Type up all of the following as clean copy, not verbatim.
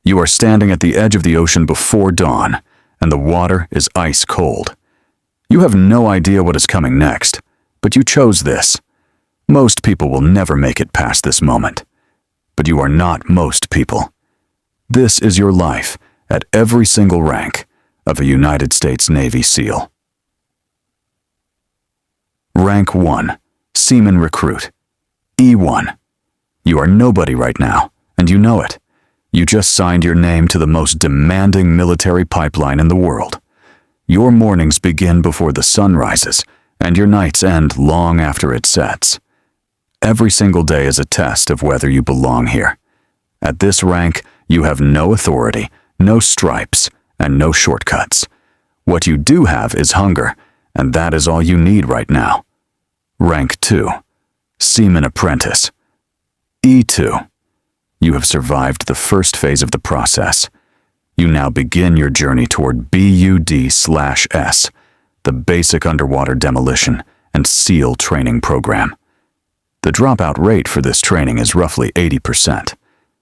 You are standing at the edge of the ocean before dawn, and the water is ice cold. You have no idea what is coming next, but you chose this. Most people will never make it past this moment. But you are not most people. This is your life at every single rank of a United States Navy SEAL. Rank 1, Seaman Recruit. E-1. You are nobody right now, and you know it. You just signed your name to the most demanding military pipeline in the world. Your mornings begin before the sun rises, and your nights end long after it sets. Every single day is a test of whether you belong here. At this rank, you have no authority, no stripes, and no shortcuts. What you do have is hunger, and that is all you need right now. Rank 2, Seaman Apprentice. E2. You have survived the first phase of the process. You now begin your journey toward BUD/S, the Basic Underwater Demolition and SEAL Training Program. The dropout rate for this training is roughly 80%,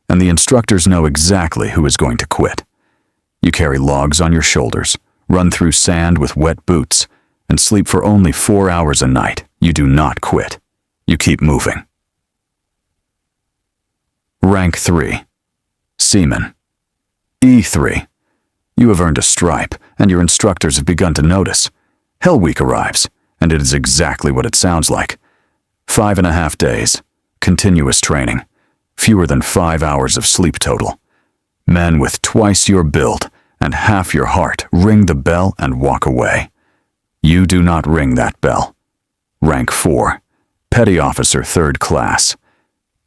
and the instructors know exactly who is going to quit. You carry logs on your shoulders, run through sand with wet boots, and sleep for only 4 hours a night. You do not quit. You keep moving. Rank 3, Seaman. E3. You have earned a stripe, and your instructors have begun to notice. Hell Week arrives, and it is exactly what it sounds like. 5.5 days, continuous training, fewer than 5 hours of sleep total. Men with twice your build and half your heart ring the bell and walk away. You do not ring that bell. Rank 4, Petty Officer 3rd Class.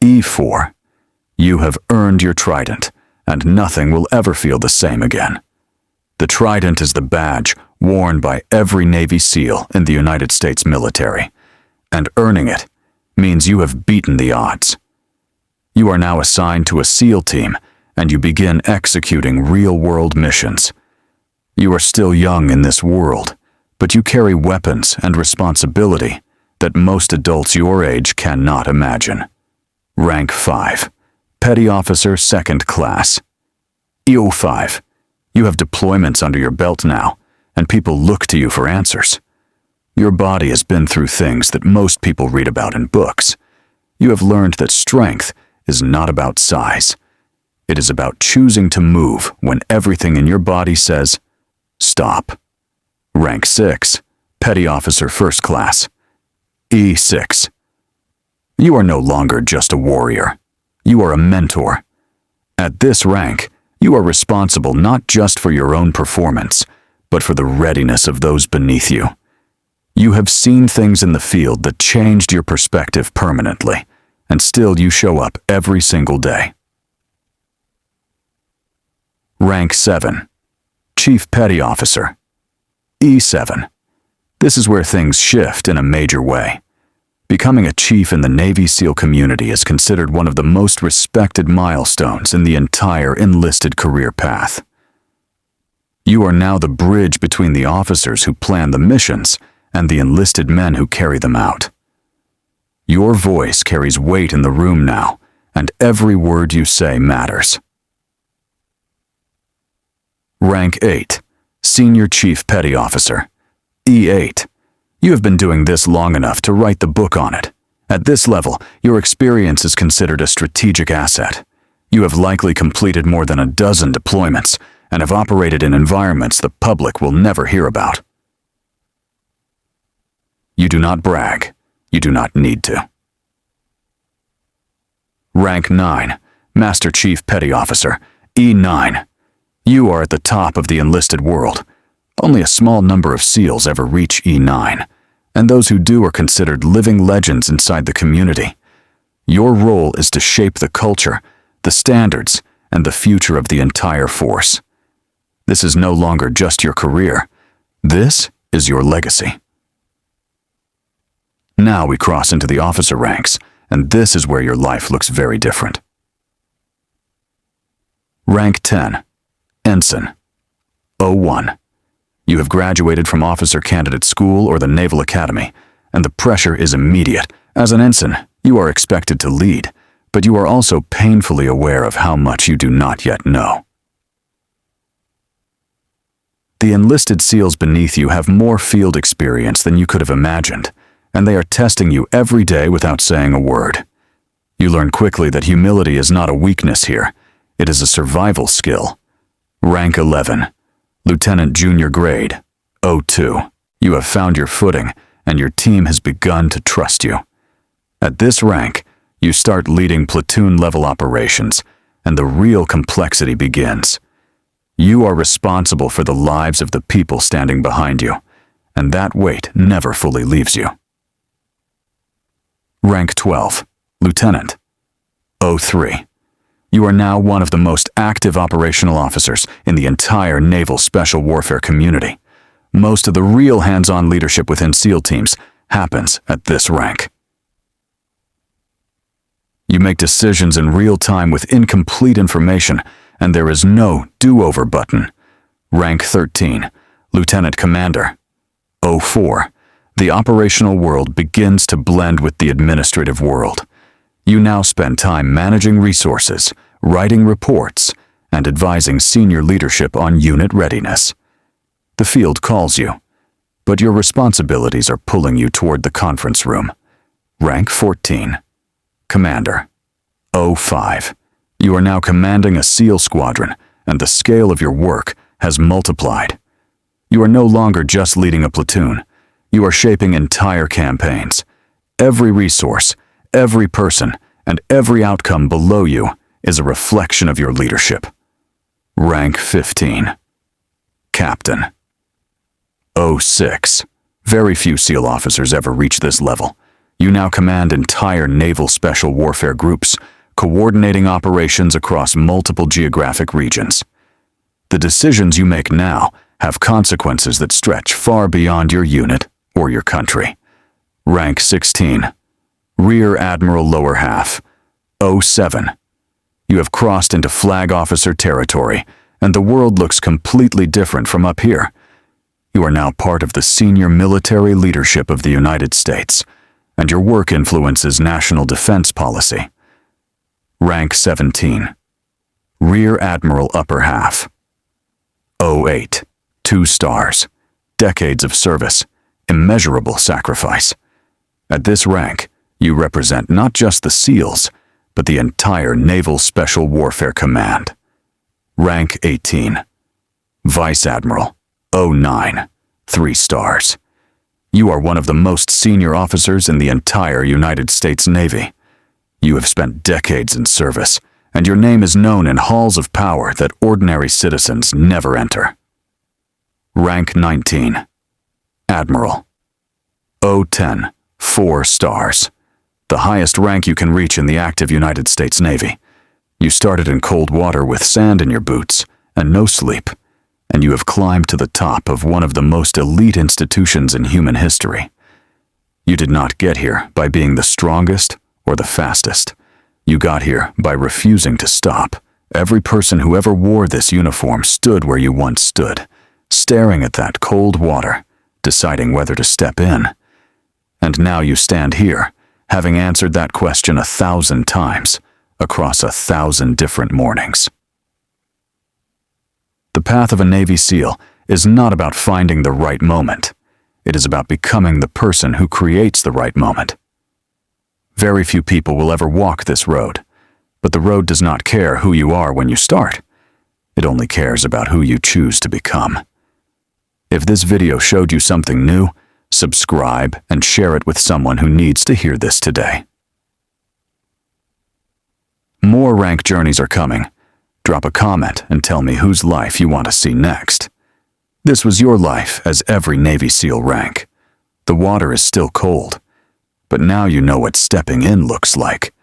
E4. You have earned your trident, and nothing will ever feel the same again. The trident is the badge worn by every Navy SEAL in the United States military, and earning it means you have beaten the odds. You are now assigned to a SEAL team, and you begin executing real-world missions. You are still young in this world, but you carry weapons and responsibility that most adults your age cannot imagine. Rank 5, Petty Officer 2nd Class. E05. You have deployments under your belt now, and people look to you for answers. Your body has been through things that most people read about in books. You have learned that strength is not about size. It is about choosing to move when everything in your body says, stop. Rank 6, Petty Officer 1st Class. E6. You are no longer just a warrior. You are a mentor. At this rank, you are responsible not just for your own performance, but for the readiness of those beneath you. You have seen things in the field that changed your perspective permanently, and still you show up every single day. Rank 7, Chief Petty Officer. E7. This is where things shift in a major way. Becoming a chief in the Navy SEAL community is considered one of the most respected milestones in the entire enlisted career path. You are now the bridge between the officers who plan the missions and the enlisted men who carry them out. Your voice carries weight in the room now, and every word you say matters. Rank 8, Senior Chief Petty Officer. E8. You have been doing this long enough to write the book on it. At this level, your experience is considered a strategic asset. You have likely completed more than a dozen deployments and have operated in environments the public will never hear about. You do not brag. You do not need to. Rank 9, Master Chief Petty Officer. E9. You are at the top of the enlisted world. Only a small number of SEALs ever reach E9, and those who do are considered living legends inside the community. Your role is to shape the culture, the standards, and the future of the entire force. This is no longer just your career. This is your legacy. Now we cross into the officer ranks, and this is where your life looks very different. Rank 10, Ensign. O1. You have graduated from Officer Candidate School or the Naval Academy, and the pressure is immediate. As an ensign, you are expected to lead, but you are also painfully aware of how much you do not yet know. The enlisted SEALs beneath you have more field experience than you could have imagined, and they are testing you every day without saying a word. You learn quickly that humility is not a weakness here. It is a survival skill. Rank 11, Lieutenant Junior Grade, O2. You have found your footing, and your team has begun to trust you. At this rank, you start leading platoon-level operations, and the real complexity begins. You are responsible for the lives of the people standing behind you, and that weight never fully leaves you. Rank 12, Lieutenant, O3. You are now one of the most active operational officers in the entire naval special warfare community. Most of the real hands-on leadership within SEAL teams happens at this rank. You make decisions in real time with incomplete information, and there is no do-over button. Rank 13, Lieutenant Commander, O4. The operational world begins to blend with the administrative world. You now spend time managing resources, writing reports, and advising senior leadership on unit readiness. The field calls you, but your responsibilities are pulling you toward the conference room. Rank 14, Commander, O5. You are now commanding a SEAL squadron, and the scale of your work has multiplied. You are no longer just leading a platoon. You are shaping entire campaigns. Every resource, every person, and every outcome below you is a reflection of your leadership. Rank 15, Captain, O6. Very few SEAL officers ever reach this level. You now command entire naval special warfare groups, coordinating operations across multiple geographic regions. The decisions you make now have consequences that stretch far beyond your unit or your country. Rank 16, Rear Admiral Lower Half, O7. You have crossed into flag officer territory, and the world looks completely different from up here. You are now part of the senior military leadership of the United States, and your work influences national defense policy. Rank 17, Rear Admiral Upper Half, O8. 2 stars, decades of service, immeasurable sacrifice. At this rank, you represent not just the SEALs, but the entire Naval Special Warfare Command. Rank 18, Vice Admiral, O9. 3 stars. You are one of the most senior officers in the entire United States Navy. You have spent decades in service, and your name is known in halls of power that ordinary citizens never enter. Rank 19, Admiral, O10. 4 stars. The highest rank you can reach in the active United States Navy. You started in cold water with sand in your boots and no sleep, and you have climbed to the top of one of the most elite institutions in human history. You did not get here by being the strongest or the fastest. You got here by refusing to stop. Every person who ever wore this uniform stood where you once stood, staring at that cold water, deciding whether to step in. And now you stand here, having answered that question 1,000 times, across 1,000 different mornings. The path of a Navy SEAL is not about finding the right moment. It is about becoming the person who creates the right moment. Very few people will ever walk this road, but the road does not care who you are when you start. It only cares about who you choose to become. If this video showed you something new, subscribe and share it with someone who needs to hear this today. More rank journeys are coming. Drop a comment and tell me whose life you want to see next. This was your life as every Navy SEAL rank. The water is still cold, but now you know what stepping in looks like.